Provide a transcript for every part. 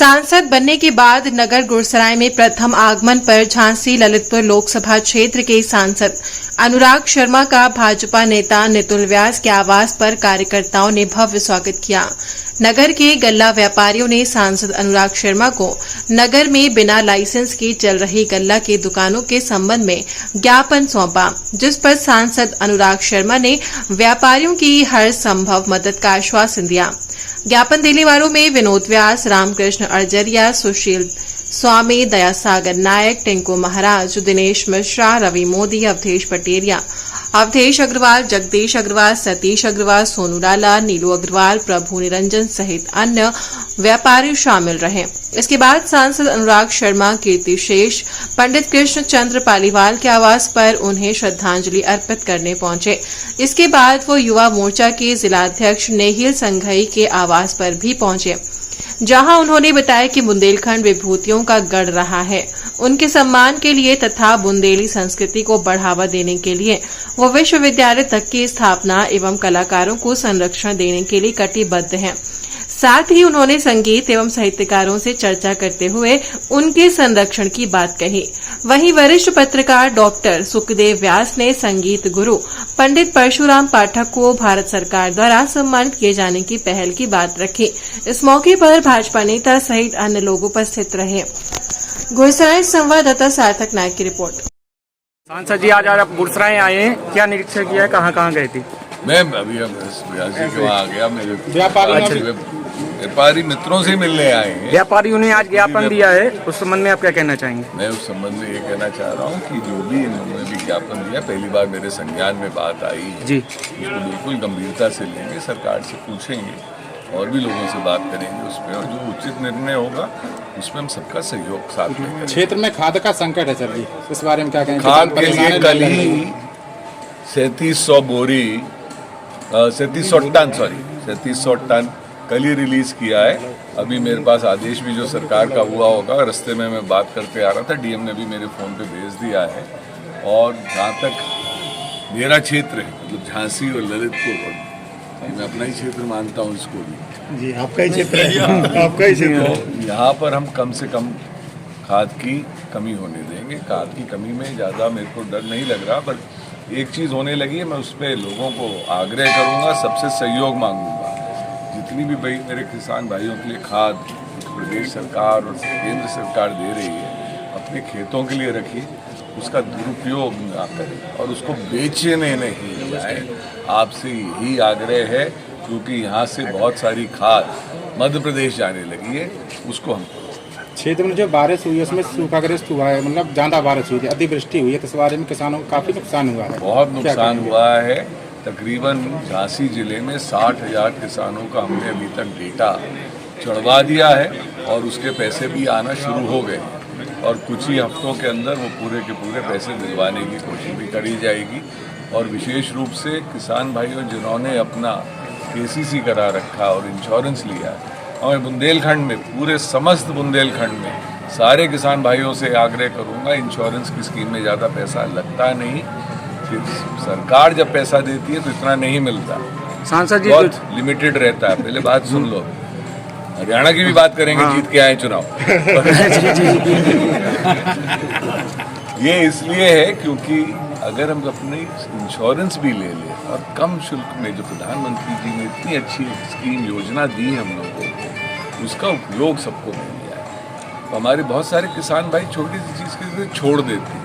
सांसद बनने के बाद नगर गुरसराय में प्रथम आगमन पर झांसी ललितपुर लोकसभा क्षेत्र के सांसद अनुराग शर्मा का भाजपा नेता नितुल व्यास के आवास पर कार्यकर्ताओं ने भव्य स्वागत किया। नगर के गल्ला व्यापारियों ने सांसद अनुराग शर्मा को नगर में बिना लाइसेंस के चल रही गल्ला की दुकानों के संबंध में ज्ञापन सौंपा, जिस पर सांसद अनुराग शर्मा ने व्यापारियों की हर संभव मदद का आश्वासन दिया। ज्ञापन देने वालों में विनोद व्यास, रामकृष्ण अड़जरिया, सुशील स्वामी, दयासागर नायक, टिंकू महाराज, दिनेश मिश्रा, रवि मोदी, अवधेश पटेरिया, अवधेश अग्रवाल, जगदीश अग्रवाल, सतीश अग्रवाल, सोनू लाला, नीलू अग्रवाल, प्रभु निरंजन सहित अन्य व्यापारी शामिल रहे। इसके बाद सांसद अनुराग शर्मा कीर्ति शेष पंडित कृष्ण चंद्र पालीवाल के आवास पर उन्हें श्रद्धांजलि अर्पित करने पहुंचे। इसके बाद वो युवा मोर्चा के जिलाध्यक्ष नेहिल संघई के आवास पर भी पहुंचे, जहां उन्होंने बताया कि बुंदेलखंड विभूतियों का गढ़ रहा है। उनके सम्मान के लिए तथा बुंदेली संस्कृति को बढ़ावा देने के लिए वो विश्वविद्यालय तक की स्थापना एवं कलाकारों को संरक्षण देने के लिए कटिबद्ध हैं। साथ ही उन्होंने संगीत एवं साहित्यकारों से चर्चा करते हुए उनके संरक्षण की बात कही। वहीं वरिष्ठ पत्रकार डॉक्टर सुखदेव व्यास ने संगीत गुरु पंडित परशुराम पाठक को भारत सरकार द्वारा सम्मानित किए जाने की पहल की बात रखी। इस मौके पर भाजपा नेता सहित अन्य लोग उपस्थित रहे। गुरसराय संवाददाता सार्थक नायक की रिपोर्ट। सांसद जी आज आप गुरसराय आए हैं, क्या निरीक्षण किया है, कहाँ गए थे? मैं अभी वहाँ आ गया। मेरे व्यापारी मित्रों से मिलने आए हैं। व्यापारियों ने आज ज्ञापन दिया है, उस संबंध में आप क्या कहना चाहेंगे? मैं उस संबंध में ये कहना चाह रहा हूँ कि जो भी इन्होंने भी ज्ञापन दिया, पहली बार मेरे संज्ञान में बात आई है जी, उसको बिल्कुल गंभीरता से लेंगे, सरकार से पूछेंगे और भी लोगों से बात करेंगे उस पर, और जो उचित निर्णय होगा उसमें हम सबका सहयोग साथ में। क्षेत्र में खाद का संकट है सर जी, इस बारे में क्या कहेंगे? खाद के लिए कल ही 3700 टन कल ही रिलीज किया है। अभी मेरे पास आदेश भी जो सरकार का हुआ होगा, रास्ते में मैं बात करते आ रहा था, डीएम ने भी मेरे फ़ोन पे भेज दिया है। और जहाँ तक मेरा क्षेत्र है, मतलब झांसी और ललितपुर, मैं अपना ही क्षेत्र मानता हूँ इसको भी जी, आपका ही क्षेत्र है। आपका ही क्षेत्र है। यहाँ पर हम कम से कम खाद की कमी होने देंगे। खाद की कमी में ज़्यादा मेरे को डर नहीं लग रहा, पर एक चीज़ होने लगी है, मैं उस पर लोगों को आग्रह करूँगा, सबसे सहयोग मांगूंगा। जितनी भी भाई मेरे किसान भाइयों के लिए खाद प्रदेश सरकार और केंद्र सरकार दे रही है, अपने खेतों के लिए रखिए, उसका दुरुपयोग ना करें और उसको बेचने नहीं जाए। आपसे यही आग्रह है, क्योंकि यहाँ से बहुत सारी खाद मध्य प्रदेश जाने लगी है, उसको हम क्षेत्र में जो बारिश हुई है उसमें सूखाग्रस्त हुआ है, मतलब ज़्यादा बारिश हुई है, अतिवृष्टि हुई है, तो इस बारे में किसानों को काफ़ी नुकसान हुआ है। बहुत नुकसान हुआ है। तकरीबन झांसी जिले में 60,000 किसानों का हमने अभी तक डेटा चढ़वा दिया है और उसके पैसे भी आना शुरू हो गए और कुछ ही हफ्तों के अंदर वो पूरे के पूरे पैसे दिलवाने की कोशिश भी करी जाएगी। और विशेष रूप से किसान भाइयों जिन्होंने अपना केसीसी करा रखा और इंश्योरेंस लिया है, और बुंदेलखंड में, पूरे समस्त बुंदेलखंड में सारे किसान भाइयों से आग्रह करूंगा, इंश्योरेंस की स्कीम में ज़्यादा पैसा लगता नहीं। फिर सरकार जब पैसा देती है तो इतना नहीं मिलता, सांसद जी बहुत लिमिटेड रहता है। पहले बात सुन लो, हरियाणा की भी बात करेंगे, जीत के आए चुनाव। ये इसलिए है क्योंकि अगर हम अपनी इंश्योरेंस भी ले लें और कम शुल्क में, जो प्रधानमंत्री जी ने इतनी अच्छी स्कीम योजना दी हम लोगों को, उसका उपयोग सबको मिल गया है। तो हमारे बहुत सारे किसान भाई छोटी सी चीज़ के लिए छोड़ देते हैं,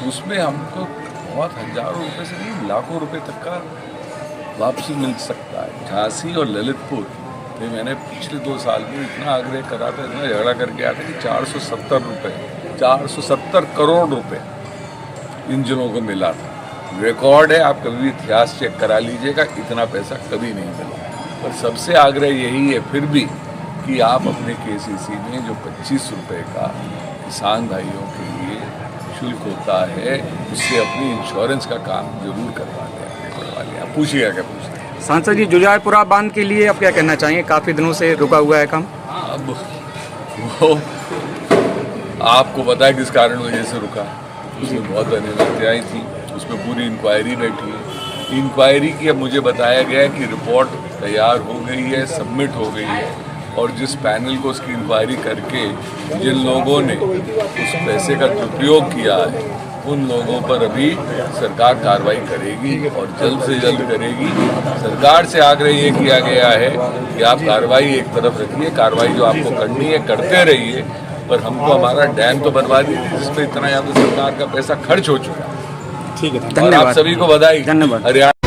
उसमें हमको बहुत हज़ारों रुपए से नहीं, लाखों रुपए तक का वापसी मिल सकता है। झांसी और ललितपुर में मैंने पिछले 2 साल में इतना आग्रह करा था, इतना झगड़ा करके आया था कि 470 करोड़ रुपए इन जिलों को मिला था। रिकॉर्ड है, आप कभी भी इतिहास चेक करा लीजिएगा, इतना पैसा कभी नहीं मिला। पर सबसे आग्रह यही है फिर भी कि आप अपने केसीसी में जो 25 रुपये का किसान भाइयों के लिए शुल्क होता है, उससे अपनी इंश्योरेंस का काम जरूर करवा लें। आप पूछिएगा क्या पूछते हैं? सांसद जी, जुजायपुरा बांध के लिए आप क्या कहना चाहेंगे? काफ़ी दिनों से रुका हुआ है काम। अब वो आपको पता है किस कारण वजह से रुका, उसमें बहुत अनियमितताएं थी, उसमें पूरी इंक्वायरी बैठी है। इंक्वायरी की अब मुझे बताया गया है कि रिपोर्ट तैयार हो गई है, सबमिट हो गई है और जिस पैनल को उसकी इंक्वायरी करके जिन लोगों ने उस पैसे का दुरुपयोग किया है उन लोगों पर अभी सरकार कार्रवाई करेगी और जल्द से जल्द करेगी। सरकार से आग्रह ये किया गया है कि आप कार्रवाई एक तरफ रखिए, कार्रवाई जो आपको करनी है करते रहिए, पर हमको हमारा डैम तो बनवा दीजिए जिसमें इतना ज़्यादा सरकार का पैसा खर्च हो चुका है। ठीक है, और आप सभी को बधाई। धन्यवाद। हरियाणा